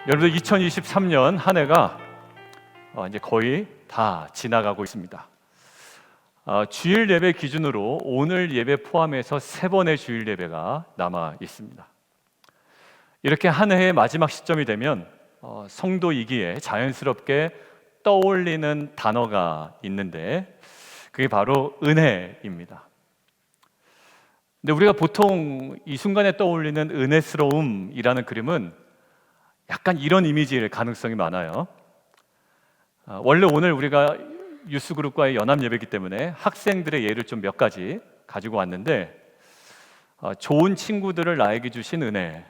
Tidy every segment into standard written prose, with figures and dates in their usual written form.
여러분들 2023년 한 해가 이제 거의 다 지나가고 있습니다. 주일 예배 기준으로 오늘 예배 포함해서 3번의 주일 예배가 남아 있습니다. 이렇게 한 해의 마지막 시점이 되면 성도이기에 자연스럽게 떠올리는 단어가 있는데 그게 바로 은혜입니다. 근데 우리가 보통 이 순간에 떠올리는 은혜스러움이라는 그림은 약간 이런 이미지일 가능성이 많아요. 원래 오늘 우리가 유스그룹과의 연합 예배이기 때문에 학생들의 예를 좀 몇 가지 가지고 왔는데 좋은 친구들을 나에게 주신 은혜,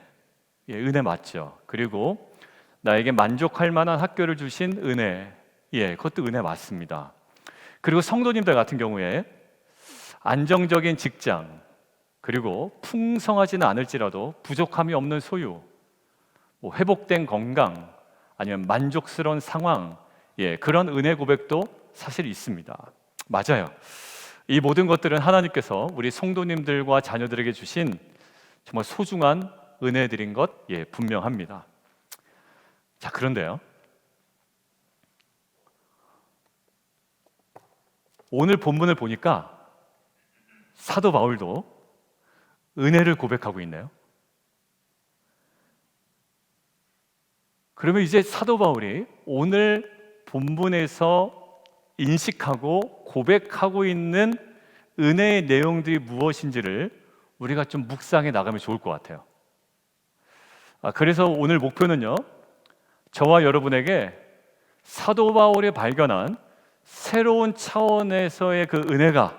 은혜 맞죠? 그리고 나에게 만족할 만한 학교를 주신 은혜, 그것도 은혜 맞습니다. 그리고 성도님들 같은 경우에 안정적인 직장, 그리고 풍성하지는 않을지라도 부족함이 없는 소유, 회복된 건강, 아니면 만족스러운 상황, 그런 은혜 고백도 사실 있습니다. 맞아요. 이 모든 것들은 하나님께서 우리 성도님들과 자녀들에게 주신 정말 소중한 은혜들인 것 분명합니다. 자, 그런데요, 오늘 본문을 보니까 사도 바울도 은혜를 고백하고 있네요. 그러면 이제 사도 바울이 오늘 본문에서 인식하고 고백하고 있는 은혜의 내용들이 무엇인지를 우리가 좀 묵상해 나가면 좋을 것 같아요. 그래서 오늘 목표는요, 저와 여러분에게 사도 바울이 발견한 새로운 차원에서의 그 은혜가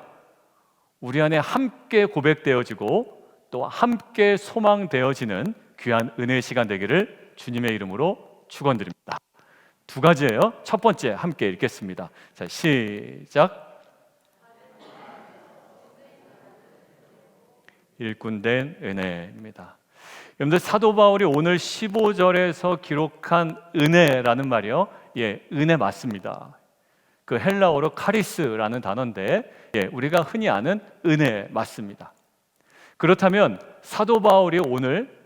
우리 안에 함께 고백되어지고 또 함께 소망되어지는 귀한 은혜의 시간 되기를 주님의 이름으로 축원드립니다. 2가지예요. 첫 번째 함께 읽겠습니다. 자, 시작. 일꾼된 은혜입니다. 여러분들, 사도 바울이 오늘 15절에서 기록한 은혜라는 말이요, 은혜 맞습니다. 그 헬라어로 카리스라는 단어인데 우리가 흔히 아는 은혜 맞습니다. 그렇다면 사도 바울이 오늘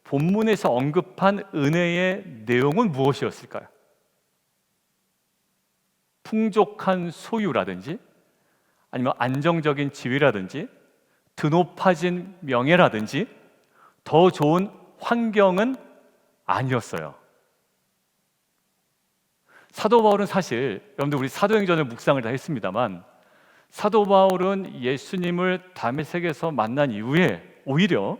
본문에서 언급한 은혜의 내용은 무엇이었을까요? 풍족한 소유라든지, 아니면 안정적인 지위라든지, 드높아진 명예라든지, 더 좋은 환경은 아니었어요. 사도 바울은 사실, 여러분들 우리 사도행전을 묵상을 다 했습니다만, 사도 바울은 예수님을 다메섹에서 만난 이후에 오히려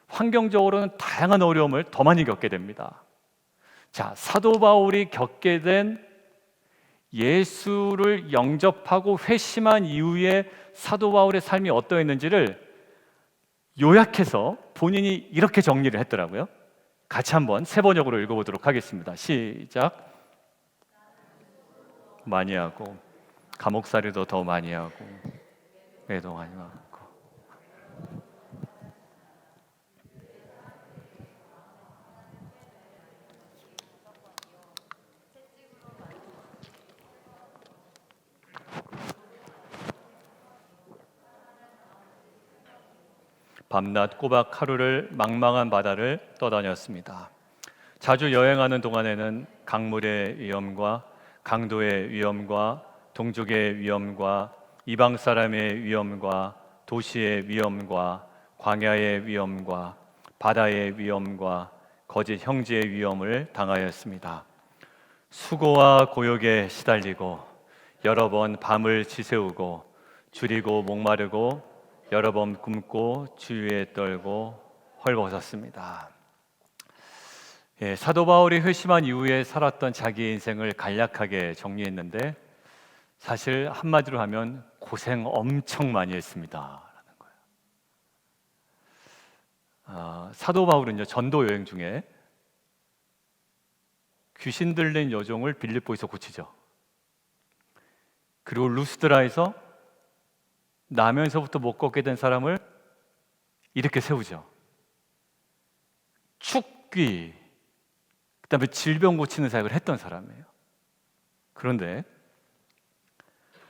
환경적으로는 다양한 어려움을 더 많이 겪게 됩니다. 자, 사도 바울이 겪게 된 예수를 영접하고 회심한 이후에 사도 바울의 삶이 어떠했는지를 요약해서 본인이 이렇게 정리를 했더라고요. 같이 한번 세번역으로 읽어보도록 하겠습니다. 시작. 많이 하고, 감옥살이도 더 많이 하고, 애도 많이 하고. 밤낮 꼬박 하루를 망망한 바다를 떠다녔습니다. 자주 여행하는 동안에는 강물의 위험과 강도의 위험과 동족의 위험과 이방 사람의 위험과 도시의 위험과 광야의 위험과 바다의 위험과 거짓 형제의 위험을 당하였습니다. 수고와 고역에 시달리고 여러 번 밤을 지새우고 줄이고 목마르고 여러 번 굶고 주위에 떨고 헐벗었습니다. 사도 바울이 회심한 이후에 살았던 자기 인생을 간략하게 정리했는데 사실 한마디로 하면 고생 엄청 많이 했습니다 라는 거예요. 사도 바울은요, 전도 여행 중에 귀신 들린 여종을 빌립보에서 고치죠. 그리고 루스드라에서 나면서부터 못 걷게 된 사람을 이렇게 세우죠. 축귀, 그다음에 질병 고치는 사역을 했던 사람이에요. 그런데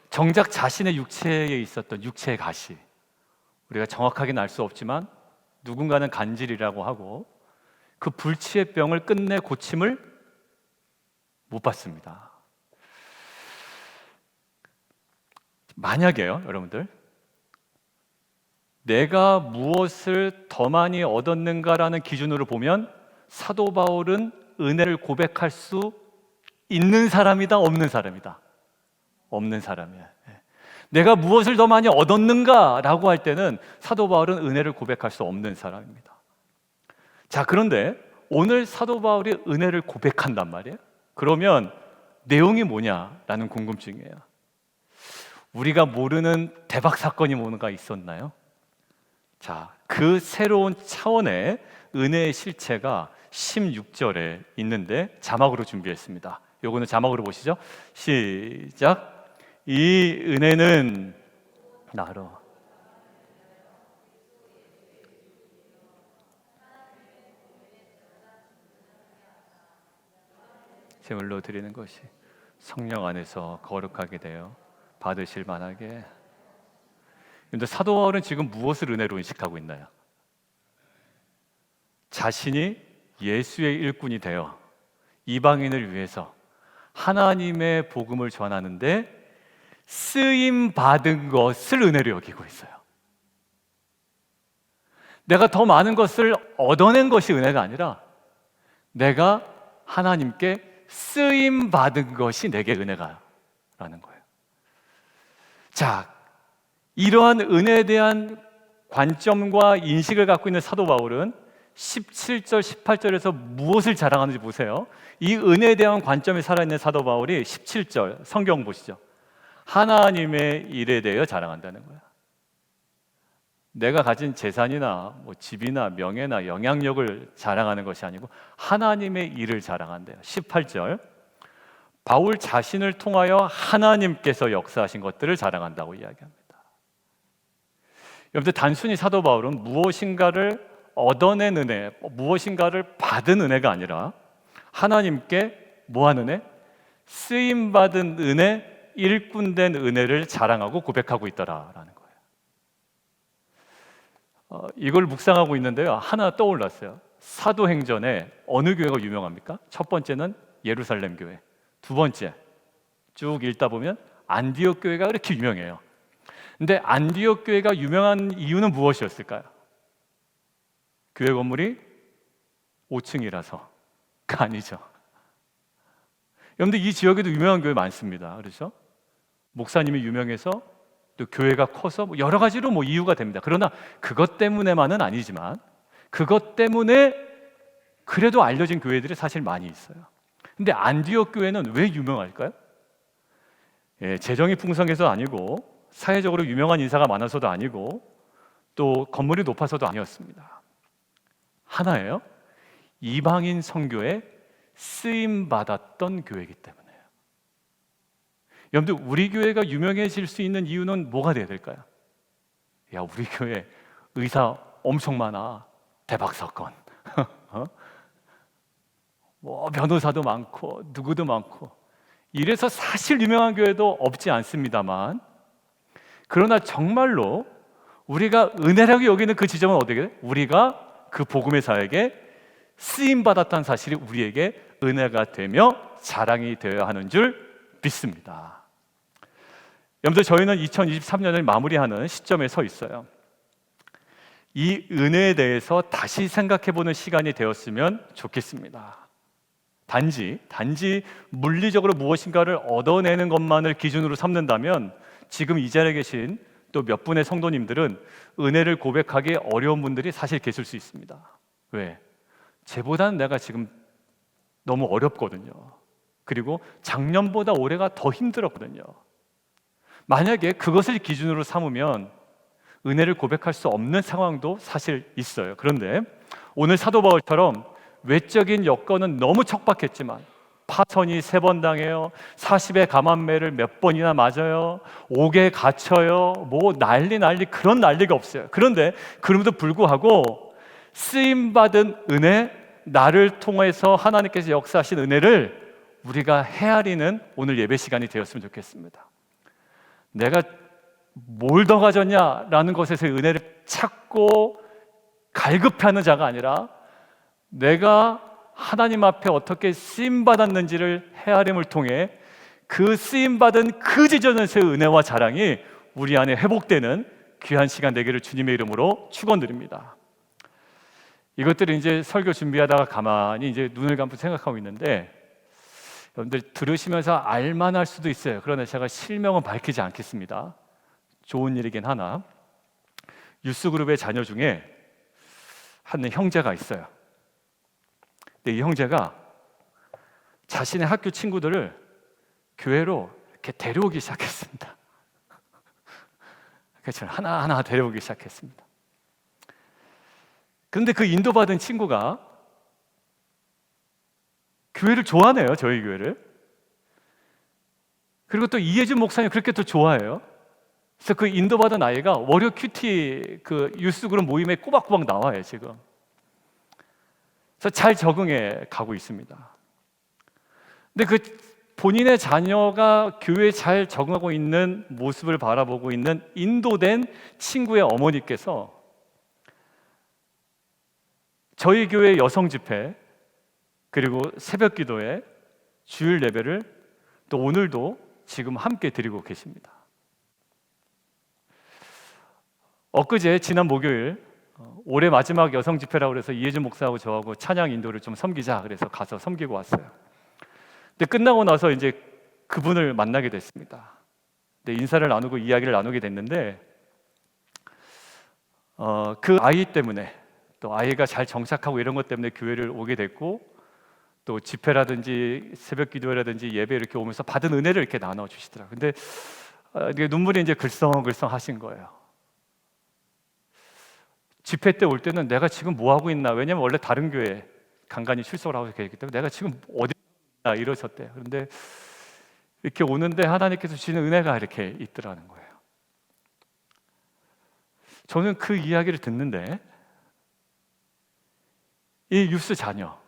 정작 자신의 육체에 있었던 육체의 가시, 우리가 정확하게는 알 수 없지만 누군가는 간질이라고 하고 그 불치의 병을 끝내 고침을 못 받습니다. 만약에요, 여러분들, 내가 무엇을 더 많이 얻었는가라는 기준으로 보면 사도 바울은 은혜를 고백할 수 있는 사람이다, 없는 사람이다? 없는 사람이야. 내가 무엇을 더 많이 얻었는가라고 할 때는 사도 바울은 은혜를 고백할 수 없는 사람입니다. 자, 그런데 오늘 사도 바울이 은혜를 고백한단 말이에요. 그러면 내용이 뭐냐라는 궁금증이에요. 우리가 모르는 대박 사건이 뭔가 있었나요? 자, 그 새로운 차원의 은혜의 실체가 16절에 있는데 자막으로 준비했습니다. 요거는 자막으로 보시죠. 시작. 이 은혜는 나로 제물로 드리는 것이 성령 안에서 거룩하게 되어 받으실 만하게. 그런데 사도 바울은 지금 무엇을 은혜로 인식하고 있나요? 자신이 예수의 일꾼이 되어 이방인을 위해서 하나님의 복음을 전하는데 쓰임 받은 것을 은혜로 여기고 있어요. 내가 더 많은 것을 얻어낸 것이 은혜가 아니라 내가 하나님께 쓰임 받은 것이 내게 은혜가라는 거예요. 자, 이러한 은혜에 대한 관점과 인식을 갖고 있는 사도 바울은 17절, 18절에서 무엇을 자랑하는지 보세요. 이 은혜에 대한 관점이 살아있는 사도 바울이 17절 성경 보시죠. 하나님의 일에 대해 자랑한다는 거야. 내가 가진 재산이나 뭐 집이나 명예나 영향력을 자랑하는 것이 아니고 하나님의 일을 자랑한대요. 18절 바울 자신을 통하여 하나님께서 역사하신 것들을 자랑한다고 이야기합니다. 여러분들, 단순히 사도 바울은 무엇인가를 얻어낸 은혜, 무엇인가를 받은 은혜가 아니라 하나님께 뭐한 은혜? 쓰임받은 은혜, 일꾼된 은혜를 자랑하고 고백하고 있더라라는 거예요. 이걸 묵상하고 있는데요, 하나 떠올랐어요. 사도행전에 어느 교회가 유명합니까? 첫 번째는 예루살렘 교회, 두 번째 쭉 읽다 보면 안디옥 교회가 그렇게 유명해요. 근데 안디옥 교회가 유명한 이유는 무엇이었을까요? 교회 건물이 5층이라서가 아니죠. 여러분들, 이 지역에도 유명한 교회 많습니다. 그렇죠? 목사님이 유명해서 또 교회가 커서 여러 가지로 이유가 됩니다. 그러나 그것 때문에만은 아니지만 그것 때문에 그래도 알려진 교회들이 사실 많이 있어요. 근데 안디옥 교회는 왜 유명할까요? 재정이 풍성해서 아니고 사회적으로 유명한 인사가 많아서도 아니고 또 건물이 높아서도 아니었습니다. 하나예요. 이방인 선교에 쓰임 받았던 교회이기 때문에요. 여러분들, 우리 교회가 유명해질 수 있는 이유는 뭐가 돼야 될까요? 야, 우리 교회 의사 엄청 많아. 대박 사건. 변호사도 많고 누구도 많고. 이래서 사실 유명한 교회도 없지 않습니다만, 그러나 정말로 우리가 은혜라고 여기는 그 지점은 어디게 돼? 우리가 그 복음의 사역에 쓰임 받았다는 사실이 우리에게 은혜가 되며 자랑이 되어야 하는 줄 믿습니다. 여러분들, 저희는 2023년을 마무리하는 시점에 서 있어요. 이 은혜에 대해서 다시 생각해보는 시간이 되었으면 좋겠습니다. 단지 물리적으로 무엇인가를 얻어내는 것만을 기준으로 삼는다면 지금 이 자리에 계신 또 몇 분의 성도님들은 은혜를 고백하기 어려운 분들이 사실 계실 수 있습니다. 왜? 쟤보다는 내가 지금 너무 어렵거든요. 그리고 작년보다 올해가 더 힘들었거든요. 만약에 그것을 기준으로 삼으면 은혜를 고백할 수 없는 상황도 사실 있어요. 그런데 오늘 사도 바울처럼 외적인 여건은 너무 척박했지만 파선이 3번 당해요, 40의 감암매를 몇 번이나 맞아요, 옥에 갇혀요, 난리 그런 난리가 없어요. 그런데 그럼에도 불구하고 쓰임받은 은혜, 나를 통해서 하나님께서 역사하신 은혜를 우리가 헤아리는 오늘 예배 시간이 되었으면 좋겠습니다. 내가 뭘 더 가졌냐라는 것에서 은혜를 찾고 갈급해하는 자가 아니라 내가 하나님 앞에 어떻게 쓰임받았는지를 헤아림을 통해 그 쓰임받은 그 지전에서의 은혜와 자랑이 우리 안에 회복되는 귀한 시간 되기를 주님의 이름으로 축원드립니다. 이것들을 이제 설교 준비하다가 가만히 이제 눈을 감고 생각하고 있는데, 여러분들 들으시면서 알만할 수도 있어요. 그러나 제가 실명은 밝히지 않겠습니다. 좋은 일이긴 하나, 유스그룹의 자녀 중에 한 형제가 있어요. 근데 이 형제가 자신의 학교 친구들을 교회로 이렇게 데려오기 시작했습니다. 그렇죠. 하나하나 데려오기 시작했습니다. 그런데 그 인도받은 친구가 교회를 좋아하네요, 저희 교회를. 그리고 또 이해준 목사님 그렇게 또 좋아해요. 그래서 그 인도받은 아이가 월요 큐티 그 유스그룹 모임에 꼬박꼬박 나와요, 지금. 그래서 잘 적응해 가고 있습니다. 근데 그 본인의 자녀가 교회에 잘 적응하고 있는 모습을 바라보고 있는 인도된 친구의 어머니께서 저희 교회 여성 집회, 그리고 새벽 기도회, 주일 예배를 또 오늘도 지금 함께 드리고 계십니다. 엊그제 지난 목요일 올해 마지막 여성 집회라고 해서 이해준 목사하고 저하고 찬양 인도를 좀 섬기자 그래서 가서 섬기고 왔어요. 근데 끝나고 나서 이제 그분을 만나게 됐습니다. 근데 인사를 나누고 이야기를 나누게 됐는데 그 아이 때문에, 또 아이가 잘 정착하고 이런 것 때문에 교회를 오게 됐고, 또 집회라든지 새벽 기도회라든지 예배 이렇게 오면서 받은 은혜를 이렇게 나눠 주시더라고요. 근데 눈물이 이제 글썽글썽 하신 거예요. 집회 때 올 때는 내가 지금 뭐 하고 있나, 왜냐면 원래 다른 교회 간간히 출석을 하고 계시기 때문에 내가 지금 어디 있나 이러셨대요. 그런데 이렇게 오는데 하나님께서 주시는 은혜가 이렇게 있더라는 거예요. 저는 그 이야기를 듣는데 이 유스 자녀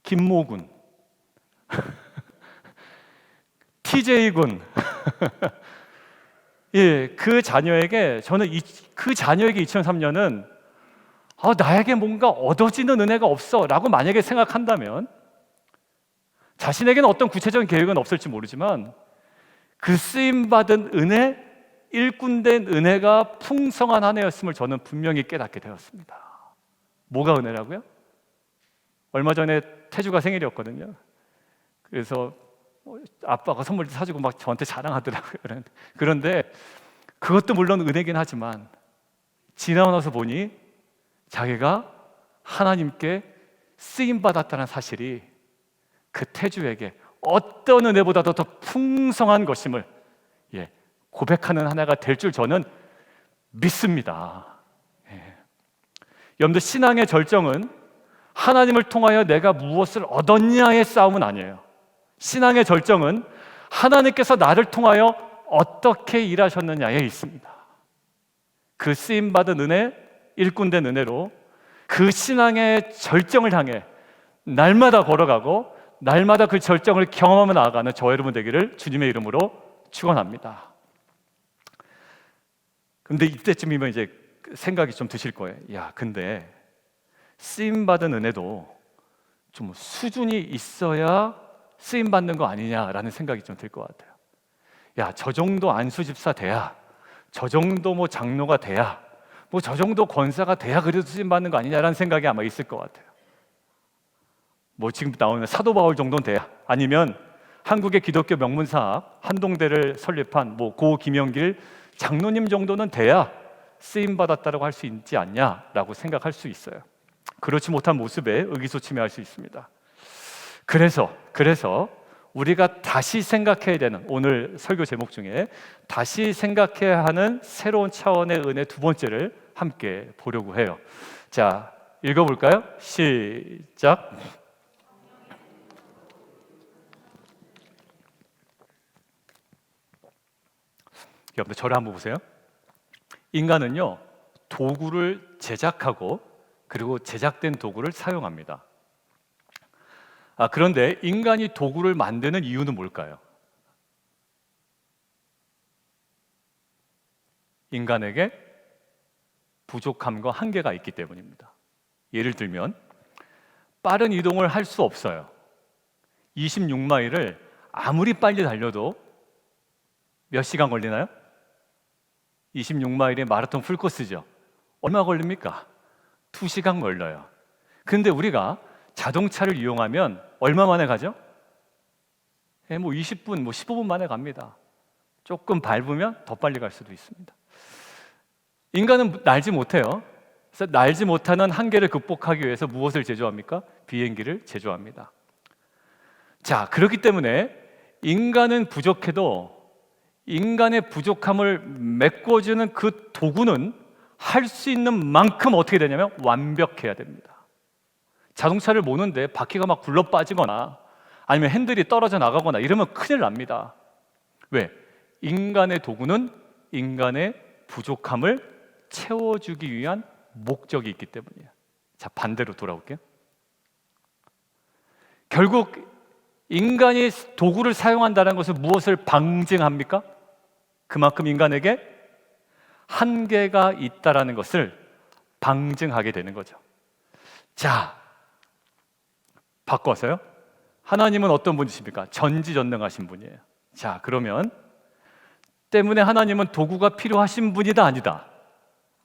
김모군 TJ군 예, 그 자녀에게 저는 그 자녀에게 2003년은 나에게 뭔가 얻어지는 은혜가 없어 라고 만약에 생각한다면, 자신에게는 어떤 구체적인 계획은 없을지 모르지만 그 쓰임받은 은혜, 일꾼된 은혜가 풍성한 한 해였음을 저는 분명히 깨닫게 되었습니다. 뭐가 은혜라고요? 얼마 전에 태주가 생일이었거든요. 그래서 아빠가 선물도 사주고 막 저한테 자랑하더라고요. 그런데 그것도 물론 은혜긴 하지만 지나고 나서 보니 자기가 하나님께 쓰임받았다는 사실이 그 태주에게 어떤 은혜보다도 더 풍성한 것임을 고백하는 하나가 될 줄 저는 믿습니다. 여러분들, 신앙의 절정은 하나님을 통하여 내가 무엇을 얻었냐의 싸움은 아니에요. 신앙의 절정은 하나님께서 나를 통하여 어떻게 일하셨느냐에 있습니다. 그 쓰임받은 은혜, 일꾼된 은혜로 그 신앙의 절정을 향해 날마다 걸어가고 날마다 그 절정을 경험하며 나아가는 저 여러분 되기를 주님의 이름으로 축원합니다. 근데 이때쯤이면 이제 생각이 좀 드실 거예요. 야, 근데 쓰임받은 은혜도 좀 수준이 있어야 쓰임받는 거 아니냐라는 생각이 좀 들 것 같아요. 야, 저 정도 안수집사 돼야, 저 정도 뭐 장로가 돼야, 뭐 저 정도 권사가 돼야 그래도 쓰임받는 거 아니냐라는 생각이 아마 있을 것 같아요. 뭐 지금 나오는 사도 바울 정도는 돼야, 아니면 한국의 기독교 명문사학 한동대를 설립한 뭐 고 김영길 장로님 정도는 돼야 쓰임받았다고 할 수 있지 않냐라고 생각할 수 있어요. 그렇지 못한 모습에 의기소침해할 수 있습니다. 그래서 우리가 다시 생각해야 되는, 오늘 설교 제목 중에 다시 생각해야 하는 새로운 차원의 은혜 두 번째를 함께 보려고 해요. 자, 읽어볼까요? 시작. 여러분들 저를 한번 보세요. 인간은요, 도구를 제작하고 그리고 제작된 도구를 사용합니다. 그런데 인간이 도구를 만드는 이유는 뭘까요? 인간에게 부족함과 한계가 있기 때문입니다. 예를 들면 빠른 이동을 할 수 없어요. 26마일을 아무리 빨리 달려도 몇 시간 걸리나요? 26마일이 마라톤 풀코스죠. 얼마 걸립니까? 2시간 걸려요. 근데 우리가 자동차를 이용하면 얼마 만에 가죠? 20분, 15분 만에 갑니다. 조금 밟으면 더 빨리 갈 수도 있습니다. 인간은 날지 못해요. 그래서 날지 못하는 한계를 극복하기 위해서 무엇을 제조합니까? 비행기를 제조합니다. 자, 그렇기 때문에 인간은 부족해도 인간의 부족함을 메꿔주는 그 도구는 할 수 있는 만큼 어떻게 되냐면 완벽해야 됩니다. 자동차를 모는데 바퀴가 막 굴러 빠지거나 아니면 핸들이 떨어져 나가거나 이러면 큰일 납니다. 왜? 인간의 도구는 인간의 부족함을 채워주기 위한 목적이 있기 때문이에요. 자, 반대로 돌아올게요. 결국 인간이 도구를 사용한다는 것은 무엇을 방증합니까? 그만큼 인간에게 한계가 있다라는 것을 방증하게 되는 거죠. 자, 바꿔서요. 하나님은 어떤 분이십니까? 전지전능하신 분이에요. 자, 그러면 때문에 하나님은 도구가 필요하신 분이다, 아니다?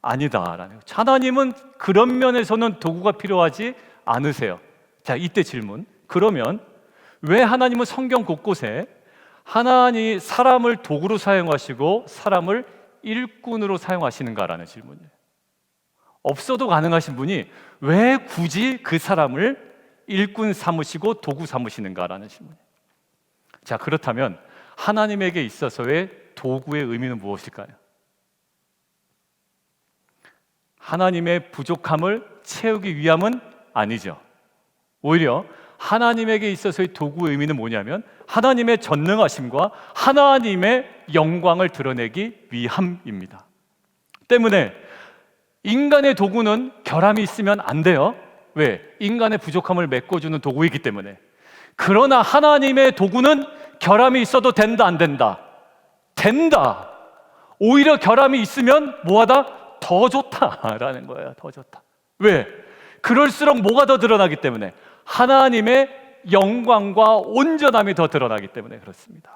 아니다라는 거죠. 하나님은 그런 면에서는 도구가 필요하지 않으세요. 자, 이때 질문. 그러면 왜 하나님은 성경 곳곳에 하나님 사람을 도구로 사용하시고 사람을 일꾼으로 사용하시는가라는 질문이에요. 없어도 가능하신 분이 왜 굳이 그 사람을 일꾼 삼으시고 도구 삼으시는가라는 질문이에요. 자, 그렇다면 하나님에게 있어서의 도구의 의미는 무엇일까요? 하나님의 부족함을 채우기 위함은 아니죠. 오히려 하나님에게 있어서의 도구의 의미는 뭐냐면 하나님의 전능하심과 하나님의 영광을 드러내기 위함입니다. 때문에 인간의 도구는 결함이 있으면 안 돼요. 왜? 인간의 부족함을 메꿔주는 도구이기 때문에. 그러나 하나님의 도구는 결함이 있어도 된다, 안 된다? 된다. 오히려 결함이 있으면 뭐하다? 더 좋다라는 거예요. 더 좋다. 왜? 그럴수록 뭐가 더 드러나기 때문에? 하나님의 영광과 온전함이 더 드러나기 때문에 그렇습니다.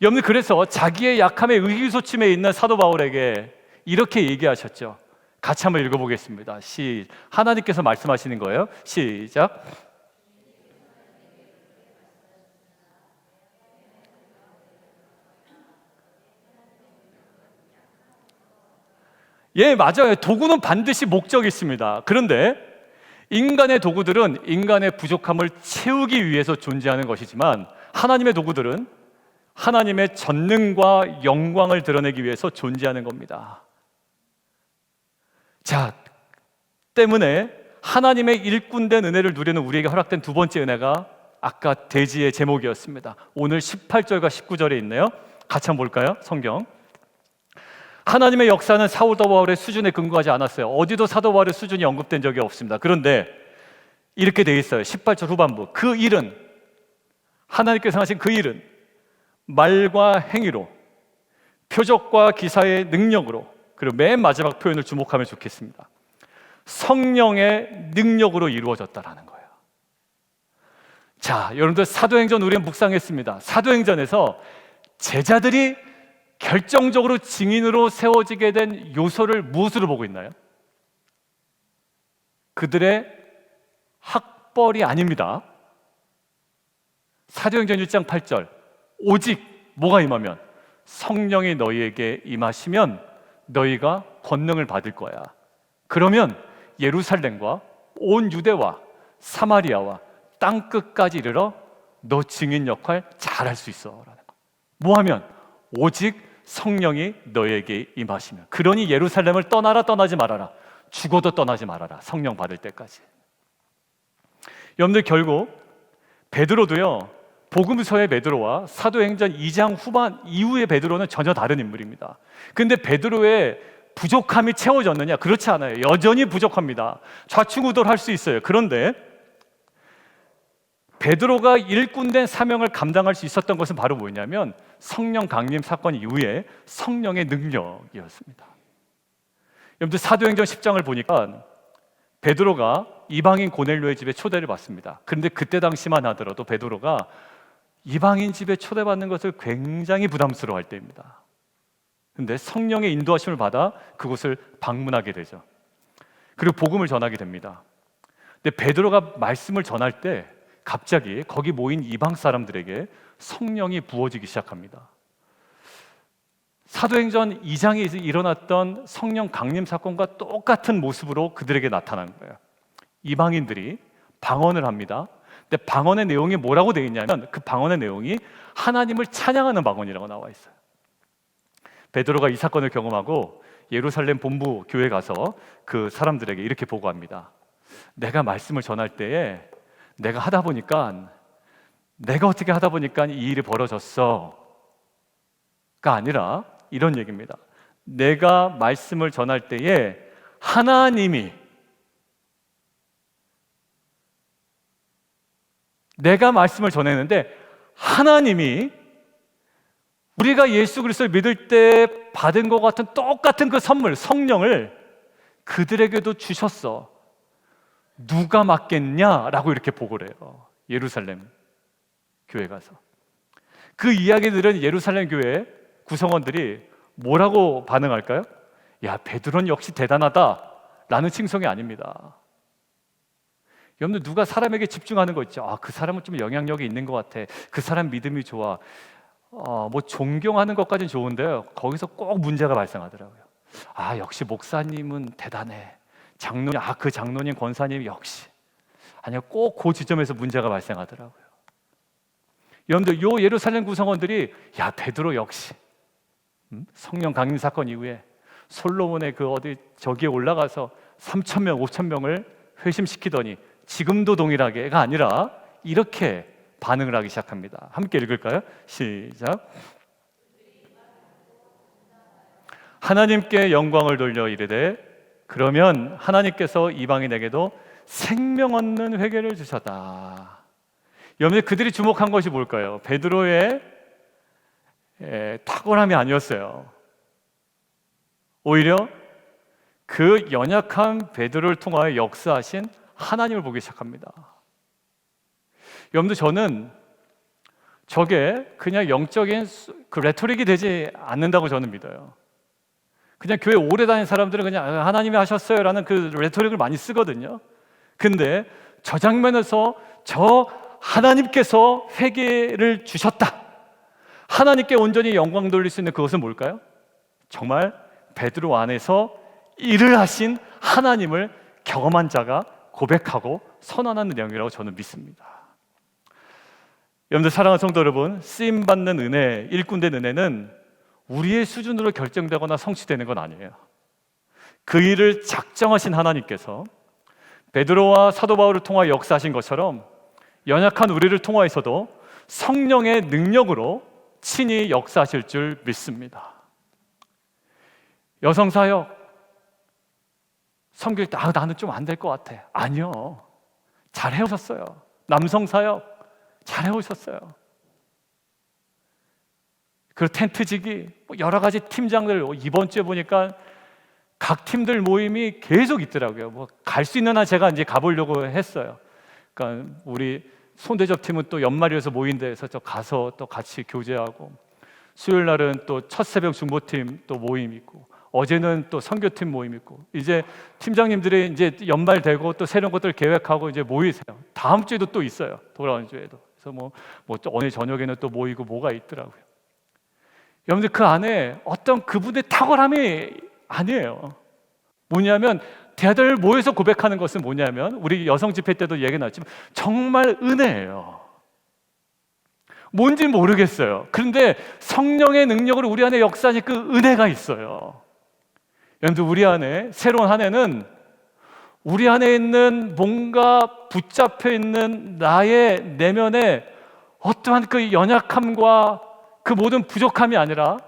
여러분, 그래서 자기의 약함에 의기소침해 있는 사도 바울에게 이렇게 얘기하셨죠. 같이 한번 읽어보겠습니다. 하나님께서 말씀하시는 거예요. 시작. 예, 맞아요. 도구는 반드시 목적이 있습니다. 그런데 인간의 도구들은 인간의 부족함을 채우기 위해서 존재하는 것이지만 하나님의 도구들은 하나님의 전능과 영광을 드러내기 위해서 존재하는 겁니다. 자, 때문에 하나님의 일꾼된 은혜를 누리는 우리에게 허락된 두 번째 은혜가 아까 대지의 제목이었습니다. 오늘 18절과 19절에 있네요. 같이 한번 볼까요? 성경. 하나님의 역사는 사도 바울의 수준에 근거하지 않았어요. 어디도 사도 바울의 수준이 언급된 적이 없습니다. 그런데 이렇게 돼 있어요. 18절 후반부. 그 일은, 하나님께서 하신 그 일은 말과 행위로, 표적과 기사의 능력으로, 그리고 맨 마지막 표현을 주목하면 좋겠습니다. 성령의 능력으로 이루어졌다라는 거예요. 자, 여러분들 사도행전 우리가 묵상했습니다. 사도행전에서 제자들이 결정적으로 증인으로 세워지게 된 요소를 무엇으로 보고 있나요? 그들의 학벌이 아닙니다. 사도행전 1장 8절. 오직 뭐가 임하면? 성령이 너희에게 임하시면 너희가 권능을 받을 거야. 그러면 예루살렘과 온 유대와 사마리아와 땅 끝까지 이르러 너 증인 역할 잘할 수 있어 라는 거. 뭐 하면? 오직 성령이 너에게 임하시면. 그러니 예루살렘을 떠나라, 떠나지 말아라. 죽어도 떠나지 말아라. 성령 받을 때까지. 여러분들, 결국 베드로도요, 복음서의 베드로와 사도행전 2장 후반 이후의 베드로는 전혀 다른 인물입니다. 근데 베드로의 부족함이 채워졌느냐? 그렇지 않아요. 여전히 부족합니다. 좌충우돌할 수 있어요. 그런데 베드로가 일꾼된 사명을 감당할 수 있었던 것은 바로 뭐냐면 성령 강림 사건 이후에 성령의 능력이었습니다. 여러분들, 사도행전 10장을 보니까 베드로가 이방인 고넬료의 집에 초대를 받습니다. 그런데 그때 당시만 하더라도 베드로가 이방인 집에 초대받는 것을 굉장히 부담스러워할 때입니다. 그런데 성령의 인도하심을 받아 그곳을 방문하게 되죠. 그리고 복음을 전하게 됩니다. 근데 베드로가 말씀을 전할 때 갑자기 거기 모인 이방 사람들에게 성령이 부어지기 시작합니다. 사도행전 2장에 일어났던 성령 강림 사건과 똑같은 모습으로 그들에게 나타난 거예요. 이방인들이 방언을 합니다. 근데 방언의 내용이 뭐라고 되어 있냐면 그 방언의 내용이 하나님을 찬양하는 방언이라고 나와 있어요. 베드로가 이 사건을 경험하고 예루살렘 본부 교회 가서 그 사람들에게 이렇게 보고합니다. 내가 말씀을 전할 때에 내가 어떻게 하다 보니까 이 일이 벌어졌어가 아니라 이런 얘기입니다. 내가 말씀을 전할 때에 하나님이, 내가 말씀을 전했는데 하나님이 우리가 예수 그리스도를 믿을 때 받은 것 같은 똑같은 그 선물, 성령을 그들에게도 주셨어. 누가 맡겠냐라고 이렇게 보고를 해요. 예루살렘 교회 가서. 그 이야기들은 예루살렘 교회 구성원들이 뭐라고 반응할까요? 야, 베드로는 역시 대단하다 라는 칭송이 아닙니다. 여러분들 누가 사람에게 집중하는 거 있죠? 아, 그 사람은 좀 영향력이 있는 것 같아. 그 사람 믿음이 좋아. 뭐 존경하는 것까지는 좋은데요, 거기서 꼭 문제가 발생하더라고요. 아, 역시 목사님은 대단해. 장로님, 그 장로님, 권사님 역시. 아니요, 꼭 그 지점에서 문제가 발생하더라고요. 여러분들, 요 예루살렘 구성원들이 야, 베드로 역시 성령 강림 사건 이후에 솔로몬의 그 저기에 올라가서 3,000명, 5,000명을 회심시키더니 지금도 동일하게가 아니라 이렇게 반응을 하기 시작합니다. 함께 읽을까요? 시작. 하나님께 영광을 돌려 이르되 그러면 하나님께서 이방인에게도 생명 얻는 회개를 주셨다. 여러분들, 그들이 주목한 것이 뭘까요? 베드로의 탁월함이 아니었어요. 오히려 그 연약한 베드로를 통하여 역사하신 하나님을 보기 시작합니다. 여러분들, 저는 저게 그냥 영적인 그 레토릭이 되지 않는다고 저는 믿어요. 그냥 교회 오래 다닌 사람들은 그냥 하나님이 하셨어요 라는 그 레토릭을 많이 쓰거든요. 근데 저 장면에서 저 하나님께서 회개를 주셨다, 하나님께 온전히 영광 돌릴 수 있는 그것은 뭘까요? 정말 베드로 안에서 일을 하신 하나님을 경험한 자가 고백하고 선언하는 내용이라고 저는 믿습니다. 여러분들, 사랑하는 성도 여러분, 쓰임받는 은혜, 일꾼된 은혜는 우리의 수준으로 결정되거나 성취되는 건 아니에요. 그 일을 작정하신 하나님께서 베드로와 사도 바울을 통하여 역사하신 것처럼 연약한 우리를 통하여서도 성령의 능력으로 친히 역사하실 줄 믿습니다. 여성사역 섬길 때 나는 좀 안 될 것 같아. 아니요, 잘 해오셨어요. 남성사역 잘 해오셨어요. 그 텐트지기, 여러 가지 팀장들, 이번 주에 보니까 각 팀들 모임이 계속 있더라고요. 갈 수 있는 한 제가 이제 가보려고 했어요. 그러니까 우리 손대접 팀은 또 연말이어서 모인다 해서 저 가서 또 같이 교제하고, 수요일 날은 또 첫 새벽 중보팀 또 모임 있고, 어제는 또 선교팀 모임 있고, 이제 팀장님들이 이제 연말 되고 또 새로운 것들 계획하고 이제 모이세요. 다음 주에도 또 있어요. 돌아오는 주에도. 그래서 또 오늘 저녁에는 또 모이고 뭐가 있더라고요. 여러분들, 그 안에 어떤 그분의 탁월함이 아니에요. 뭐냐면 대들 모여서 고백하는 것은 뭐냐면, 우리 여성 집회 때도 얘기 나왔지만 정말 은혜예요. 뭔지 모르겠어요. 그런데 성령의 능력으로 우리 안에 역사하는 그 은혜가 있어요. 여러분들, 우리 안에 새로운 한 해는 우리 안에 있는 뭔가 붙잡혀 있는 나의 내면에 어떠한 그 연약함과 그 모든 부족함이 아니라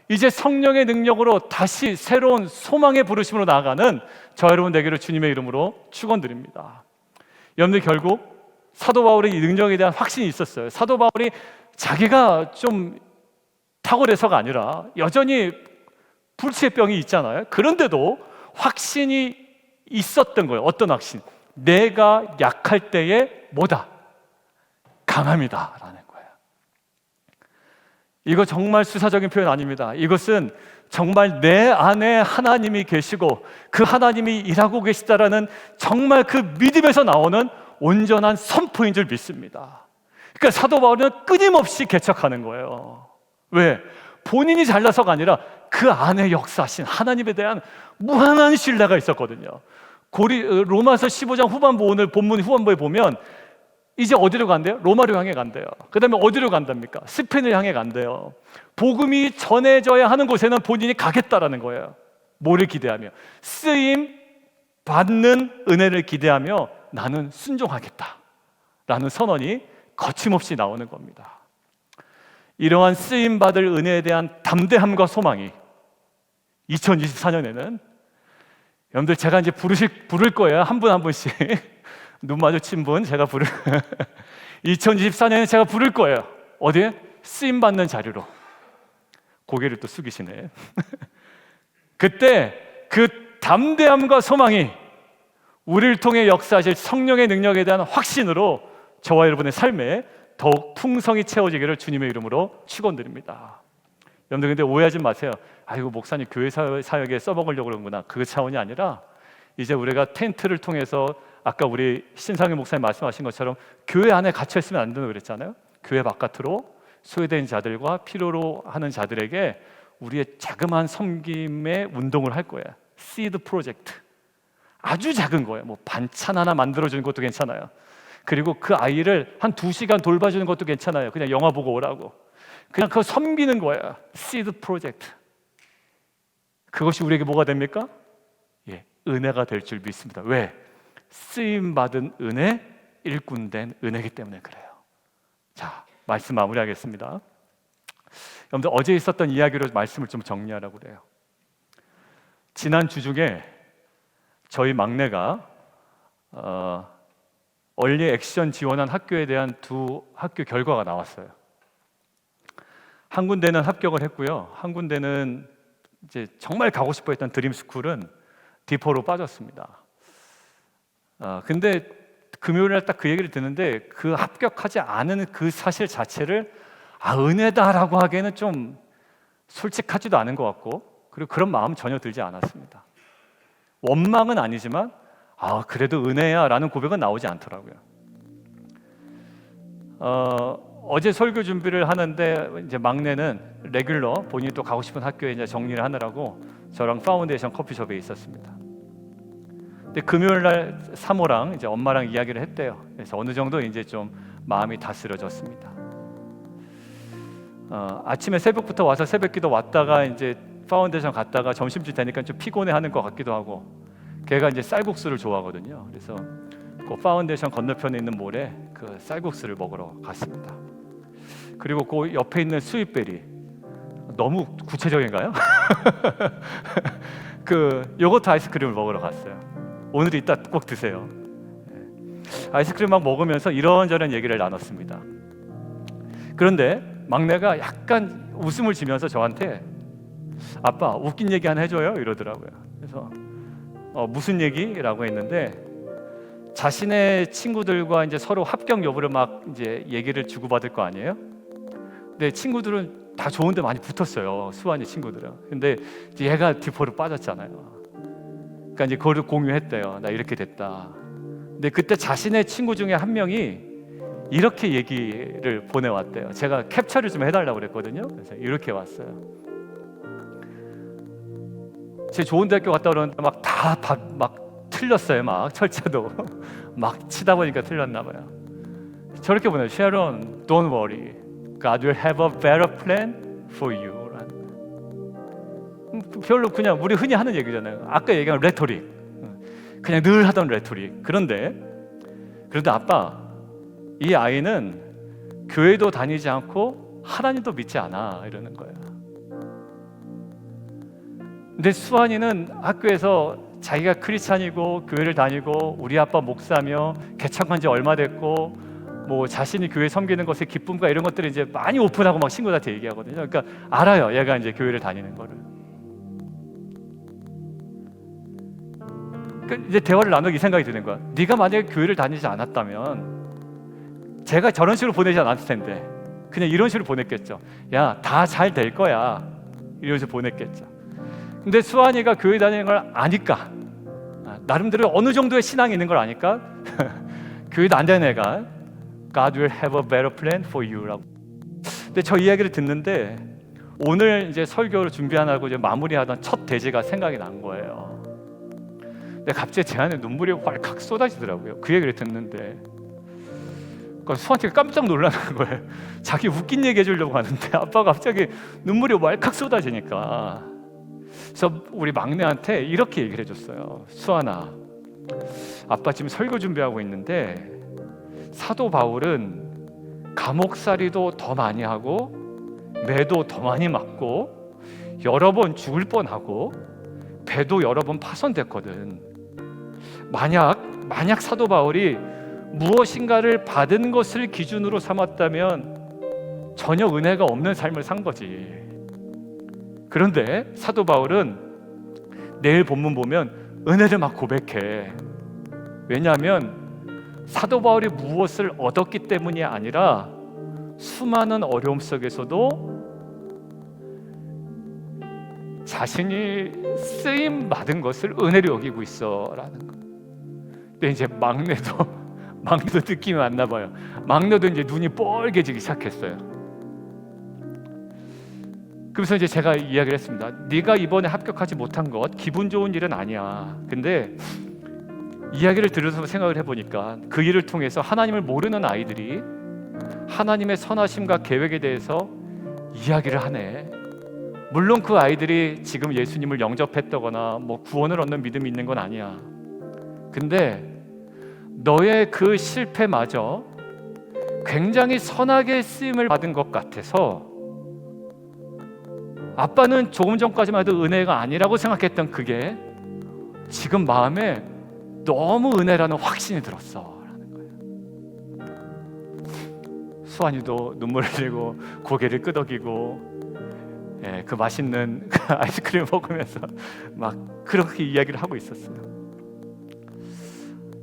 이제 성령의 능력으로 다시 새로운 소망의 부르심으로 나아가는 저 여러분 되기를 주님의 이름으로 축원드립니다. 여러분들, 결국 사도 바울의 이 능력에 대한 확신이 있었어요. 사도 바울이 자기가 좀 탁월해서가 아니라 여전히 불치의 병이 있잖아요. 그런데도 확신이 있었던 거예요. 어떤 확신? 내가 약할 때에 뭐다? 강함이다 라는 거예요. 이거 정말 수사적인 표현 아닙니다. 이것은 정말 내 안에 하나님이 계시고 그 하나님이 일하고 계시다라는 정말 그 믿음에서 나오는 온전한 선포인 줄 믿습니다. 그러니까 사도 바울은 끊임없이 개척하는 거예요. 왜? 본인이 잘나서가 아니라 그 안에 역사하신 하나님에 대한 무한한 신뢰가 있었거든요. 로마서 15장 후반부, 오늘 본문 후반부에 보면 이제 어디로 간대요? 로마로 향해 간대요. 그 다음에 어디로 간답니까? 스페인을 향해 간대요. 복음이 전해져야 하는 곳에는 본인이 가겠다라는 거예요. 뭐를 기대하며? 쓰임 받는 은혜를 기대하며 나는 순종하겠다 라는 선언이 거침없이 나오는 겁니다. 이러한 쓰임 받을 은혜에 대한 담대함과 소망이 2024년에는 여러분들 제가 이제 부를 거예요. 한 분 한 분씩 눈 마주친 분 제가 2024년에 제가 부를 거예요. 어디에? 쓰임 받는 자리로. 고개를 또 숙이시네. 그때 그 담대함과 소망이 우리를 통해 역사하실 성령의 능력에 대한 확신으로 저와 여러분의 삶에 더욱 풍성히 채워지기를 주님의 이름으로 축원드립니다. 여러분들 근데 오해하지 마세요. 아이고 목사님 교회 사역에 써먹으려고 그러는구나. 그 차원이 아니라 이제 우리가 텐트를 통해서 아까 우리 신상현 목사님 말씀하신 것처럼 교회 안에 갇혀 있으면 안 된다고 그랬잖아요. 교회 바깥으로 소외된 자들과 필요로 하는 자들에게 우리의 자그마한 섬김의 운동을 할 거예요. 시드 프로젝트. 아주 작은 거예요. 뭐 반찬 하나 만들어주는 것도 괜찮아요. 그리고 그 아이를 한 2시간 돌봐주는 것도 괜찮아요. 그냥 영화 보고 오라고. 그냥 그거 섬기는 거예요. 시드 프로젝트. 그것이 우리에게 뭐가 됩니까? 예, 은혜가 될 줄 믿습니다. 왜? 쓰임받은 은혜, 일꾼된 은혜이기 때문에 그래요. 자, 말씀 마무리하겠습니다. 여러분들 어제 있었던 이야기로 말씀을 좀 정리하라고 그래요. 지난 주 중에 저희 막내가 얼리 액션 지원한 학교에 대한 2 학교 결과가 나왔어요. 한 군데는 합격을 했고요. 한 군데는 이제 정말 가고 싶어 했던 드림스쿨은 디포로 빠졌습니다. 근데 금요일 날 딱 그 얘기를 듣는데 그 합격하지 않은 그 사실 자체를 은혜다라고 하기에는 좀 솔직하지도 않은 것 같고, 그리고 그런 마음 전혀 들지 않았습니다. 원망은 아니지만 그래도 은혜야 라는 고백은 나오지 않더라고요. 어제 설교 준비를 하는데 이제 막내는 레귤러 본인이 또 가고 싶은 학교에 이제 정리를 하느라고 저랑 파운데이션 커피숍에 있었습니다. 근데 금요일 날 사모랑 이제 엄마랑 이야기를 했대요. 그래서 어느 정도 이제 좀 마음이 다스려졌습니다. 아침에 새벽부터 와서 새벽기도 왔다가 이제 파운데이션 갔다가 점심쯤 되니까 좀 피곤해하는 것 같기도 하고, 걔가 이제 쌀국수를 좋아하거든요. 그래서 그 파운데이션 건너편에 있는 몰에 그 쌀국수를 먹으러 갔습니다. 그리고 그 옆에 있는 스윗베리, 너무 구체적인가요? 그 요거트 아이스크림을 먹으러 갔어요. 오늘 이따 꼭 드세요. 아이스크림 막 먹으면서 이런저런 얘기를 나눴습니다. 그런데 막내가 약간 웃음을 지면서 저한테 아빠 웃긴 얘기 하나 해줘요 이러더라고요. 그래서 무슨 얘기라고 했는데, 자신의 친구들과 이제 서로 합격 여부를 막 이제 얘기를 주고받을 거 아니에요? 근데 친구들은 다 좋은데 많이 붙었어요. 수환이 친구들은. 근데 이제 얘가 디포로 빠졌잖아요. 그러니까 이제 그거를 공유했대요. 나 이렇게 됐다. 근데 그때 자신의 친구 중에 한 명이 이렇게 얘기를 보내왔대요. 제가 캡처를 좀 해달라고 그랬거든요. 그래서 이렇게 왔어요. 제 좋은 대학교 갔다 오는데 막 틀렸어요. 막 철자도 막 치다 보니까 틀렸나 봐요. 저렇게 보내요. Sharon, don't worry. God will have a better plan for you. 별로 그냥 우리 흔히 하는 얘기잖아요. 아까 얘기한 레토릭, 그냥 늘 하던 레토릭. 그런데 아빠, 이 아이는 교회도 다니지 않고 하나님도 믿지 않아 이러는 거예요. 근데 수환이는 학교에서 자기가 크리스찬이고 교회를 다니고 우리 아빠 목사며 개척한 지 얼마 됐고 뭐 자신이 교회 섬기는 것의 기쁨과 이런 것들을 이제 많이 오픈하고 막 친구들한테 얘기하거든요. 그러니까 알아요, 얘가 이제 교회를 다니는 거를. 이제 대화를 나누기 이 생각이 드는 거야. 네가 만약에 교회를 다니지 않았다면 제가 저런 식으로 보내지 않았을 텐데 그냥 이런 식으로 보냈겠죠. 야, 다 잘 될 거야, 이러면서 보냈겠죠. 근데 수환이가 교회 다니는 걸 아니까, 나름대로 어느 정도의 신앙이 있는 걸 아니까 교회도 안 다니는 애가 God will have a better plan for you라고. 근데 저 이야기를 듣는데 오늘 이제 설교를 준비하고 이제 마무리하던 첫 대제가 생각이 난 거예요. 근데 갑자기 제 안에 눈물이 왈칵 쏟아지더라고요. 그 얘기를 듣는데 그러니까 수환이가 깜짝 놀라는 거예요. 자기 웃긴 얘기 해주려고 하는데 아빠가 갑자기 눈물이 왈칵 쏟아지니까. 그래서 우리 막내한테 이렇게 얘기를 해줬어요. 수환아, 아빠 지금 설교 준비하고 있는데 사도 바울은 감옥살이도 더 많이 하고 매도 더 많이 맞고 여러 번 죽을 뻔하고 배도 여러 번 파손됐거든. 만약 사도 바울이 무엇인가를 받은 것을 기준으로 삼았다면 전혀 은혜가 없는 삶을 산 거지. 그런데 사도 바울은 내일 본문 보면 은혜를 막 고백해. 왜냐하면 사도 바울이 무엇을 얻었기 때문이 아니라 수많은 어려움 속에서도 자신이 쓰임 받은 것을 은혜로 여기고 있어라는 거. 근데 이제 막내도 느낌이 왔나 봐요. 막내도 이제 눈이 뻘개지기 시작했어요. 그래서 이제 제가 이야기를 했습니다. 네가 이번에 합격하지 못한 것 기분 좋은 일은 아니야. 근데 이야기를 들으면서 생각을 해보니까 그 일을 통해서 하나님을 모르는 아이들이 하나님의 선하심과 계획에 대해서 이야기를 하네. 물론 그 아이들이 지금 예수님을 영접했다거나 뭐 구원을 얻는 믿음이 있는 건 아니야. 근데 너의 그 실패마저 굉장히 선하게 쓰임을 받은 것 같아서 아빠는 조금 전까지만 해도 은혜가 아니라고 생각했던 그게 지금 마음에 너무 은혜라는 확신이 들었어 라는 거예요. 수환이도 눈물을 흘리고 고개를 끄덕이고 그 맛있는 아이스크림 먹으면서 막 그렇게 이야기를 하고 있었어요.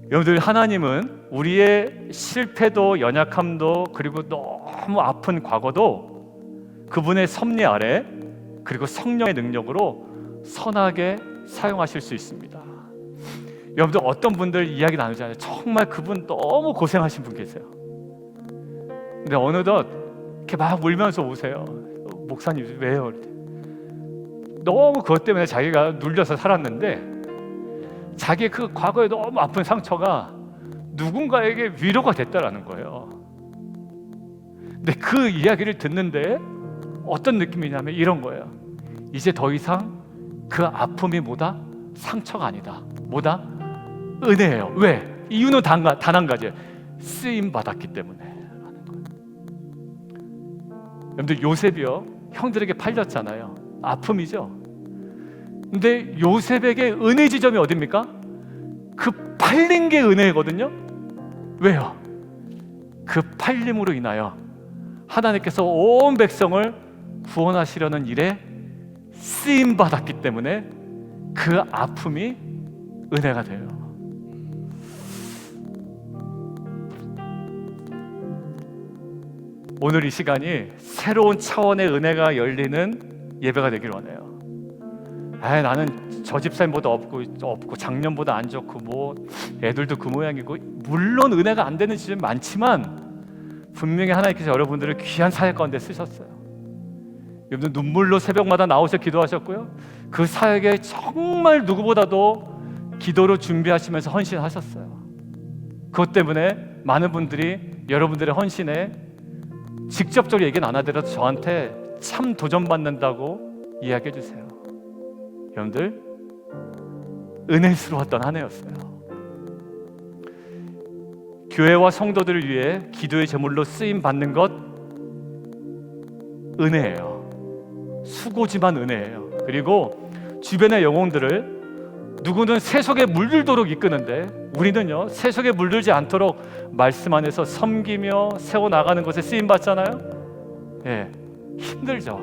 여러분들, 하나님은 우리의 실패도 연약함도 그리고 너무 아픈 과거도 그분의 섭리 아래 그리고 성령의 능력으로 선하게 사용하실 수 있습니다. 여러분들, 어떤 분들 이야기 나누잖아요. 정말 그분 너무 고생하신 분 계세요. 근데 어느덧 이렇게 막 울면서 오세요. 목사님 왜요? 너무 그것 때문에 자기가 눌려서 살았는데 자기 그 과거에 너무 아픈 상처가 누군가에게 위로가 됐다라는 거예요. 근데 그 이야기를 듣는데 어떤 느낌이냐면 이런 거예요. 이제 더 이상 그 아픔이 뭐다? 상처가 아니다. 뭐다? 은혜예요. 왜? 이유는 단 한 가지예요. 쓰임 받았기 때문에 라는 거예요. 여러분들, 요셉이요, 형들에게 팔렸잖아요. 아픔이죠. 근데 요셉에게 은혜 지점이 어딥니까? 그 팔린 게 은혜거든요. 왜요? 그 팔림으로 인하여 하나님께서 온 백성을 구원하시려는 일에 쓰임 받았기 때문에 그 아픔이 은혜가 돼요. 오늘 이 시간이 새로운 차원의 은혜가 열리는 예배가 되길 원해요. 나는 저 집사님보다 없고 작년보다 안 좋고 뭐 애들도 그 모양이고, 물론 은혜가 안 되는 지점이 많지만 분명히 하나님께서 여러분들을 귀한 사역 가운데 쓰셨어요. 여러분들 눈물로 새벽마다 나오셔 기도하셨고요. 그 사역에 정말 누구보다도 기도로 준비하시면서 헌신하셨어요. 그것 때문에 많은 분들이 여러분들의 헌신에 직접적으로 얘기는 안 하더라도 저한테 참 도전받는다고 이야기해 주세요. 여러분들, 은혜스러웠던 한 해였어요. 교회와 성도들을 위해 기도의 제물로 쓰임 받는 것 은혜예요. 수고지만 은혜예요. 그리고 주변의 영혼들을 누구는 세속에 물들도록 이끄는데 우리는요, 세속에 물들지 않도록 말씀 안에서 섬기며 세워나가는 것에 쓰임 받잖아요. 힘들죠.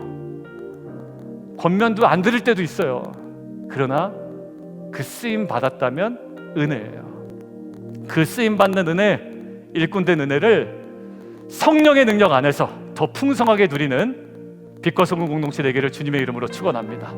권면도 안 들을 때도 있어요. 그러나 그 쓰임 받았다면 은혜예요. 그 쓰임 받는 은혜, 일꾼된 은혜를 성령의 능력 안에서 더 풍성하게 누리는 빛과 성공 공동체 되기를 주님의 이름으로 축원합니다.